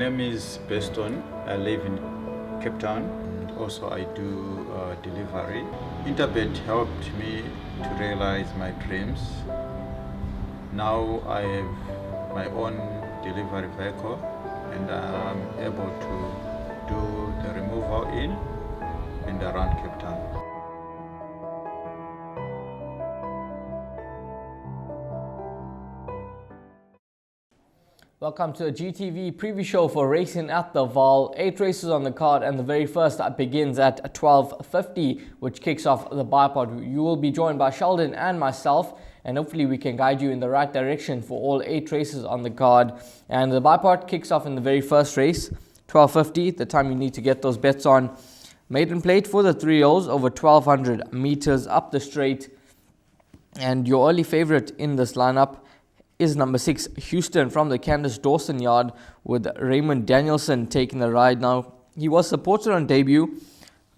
name is Beston. I live in Cape Town. Also, I do delivery. Interbet helped me to realize my dreams. Now I have my own delivery vehicle and I'm able to do the removal in and around Cape Town. Welcome to a GTV Preview Show for racing at the Vaal. 8 races on the card, and the very first begins at 12:50, which kicks off the bipod. You will be joined by Sheldon and myself, and hopefully we can guide you in the right direction for all 8 races on the card. And the bipod kicks off in the very first race, 12:50, the time you need to get those bets on. Maiden plate for the 3-year-olds over 1,200 meters up the straight. And your early favorite in this lineup is number 6, Houston, from the Candice Dawson yard, with Raymond Danielson taking the ride. Now, he was supported on debut,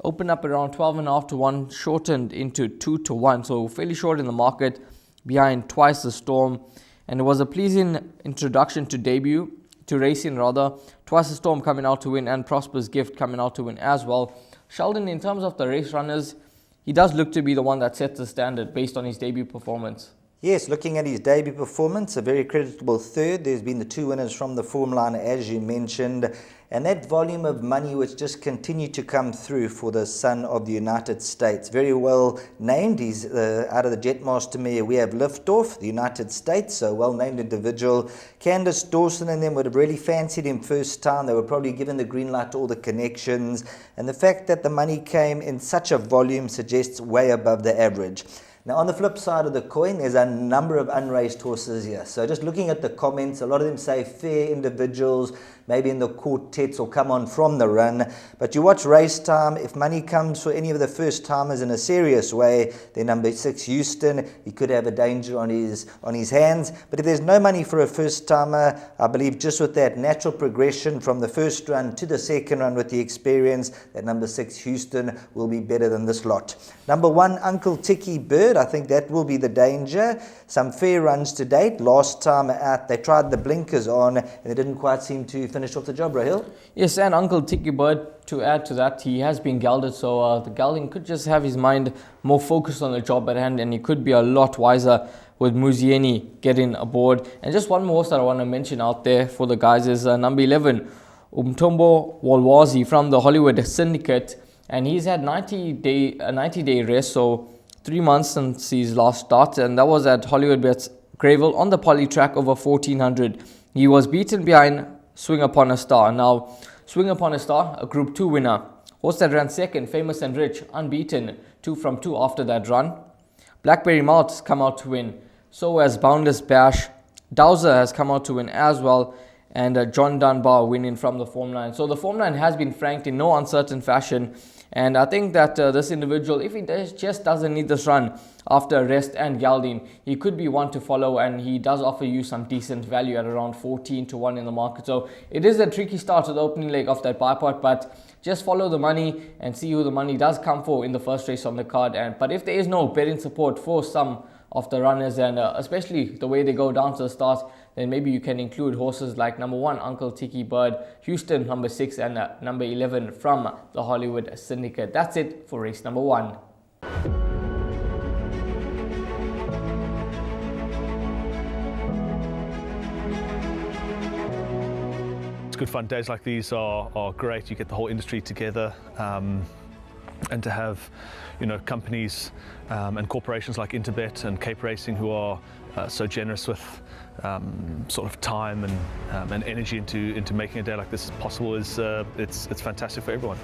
opened up around 12.5 to 1, shortened into 2 to 1, so fairly short in the market, behind Twice the Storm. And it was a pleasing introduction to racing. Twice the Storm coming out to win, and Prosper's Gift coming out to win as well. Sheldon, in terms of the race runners, he does look to be the one that sets the standard based on his debut performance. Yes, looking at his debut performance, a very creditable third. There's been the 2 winners from the form line, as you mentioned, and that volume of money which just continued to come through for the son of the United States. Very well named. He's out of the Jetmaster mare. We have Liftoff, the United States, so well-named individual. Candice Dawson and them would have really fancied him first time. They were probably given the green light to all the connections, and the fact that the money came in such a volume suggests way above the average. Now, on the flip side of the coin, there's a number of unraced horses here. So just looking at the comments, a lot of them say fair individuals, maybe in the quartets or come on from the run. But you watch race time, if money comes for any of the first timers in a serious way, then number 6, Houston, he could have a danger on his hands. But if there's no money for a first timer, I believe just with that natural progression from the first run to the second run with the experience, that number 6, Houston, will be better than this lot. Number 1, Uncle Tiki Bird, I think that will be the danger. Some fair runs to date. Last time out, they tried the blinkers on and they didn't quite seem to finish off the job, Rahil. Yes, and Uncle Tiki Bird, to add to that, he has been gelded, so the gelding could just have his mind more focused on the job at hand, and he could be a lot wiser with Muzieni getting aboard. And just one more horse that I want to mention out there for the guys is number 11, Umtombo Walwazi from the Hollywood Syndicate, and he's had a 90-day rest, so 3 months since his last start, and that was at Hollywoodbets Greyville on the poly track over 1,400. He was beaten behind Swing Upon a Star. Now, Swing Upon a Star, a Group 2 winner. Horse that ran second, Famous and Rich, unbeaten, 2 from 2 after that run. Blackberry Malt has come out to win. So has Boundless Bash. Dowser has come out to win as well. And John Dunbar winning from the form line. So the form line has been franked in no uncertain fashion. And I think that this individual, if he just doesn't need this run after rest and gelding, he could be one to follow, and he does offer you some decent value at around 14 to 1 in the market. So it is a tricky start to the opening leg of that bipod, but just follow the money and see who the money does come for in the first race on the card. But if there is no betting support for some of the runners, and especially the way they go down to the start, then maybe you can include horses like number 1, Uncle Tiki Bird, Houston, number 6, and number 11 from the Hollywood Syndicate. That's it for race number 1. It's good fun. Days like these are great. You get the whole industry together, and to have, companies and corporations like Interbet and Cape Racing who are so generous with sort of time and energy into making a day like this possible is it's fantastic for everyone.